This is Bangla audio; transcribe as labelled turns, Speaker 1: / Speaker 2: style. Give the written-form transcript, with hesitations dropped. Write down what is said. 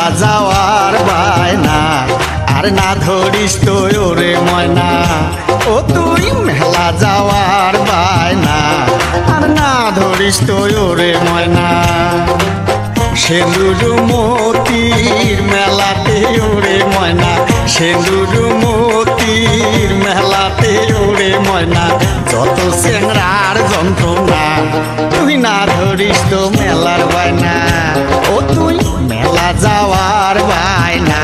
Speaker 1: মেলা যাওয়ার বায়না আর না ধরিস তো ওরে ময়না ও তুই মেলা যাওয়ার বায়না আর না ধরিস তো ওরে ময়না সেন্দুর মতির মেলাতে ওরে ময়না সেন্দুর মতির মেলাতে ওরে ময়না যত চেংড়ার যন্ত্রণা তুই না ধরিস তো মেলার বায়না ও তুই মেলা যাওয়ার বায়না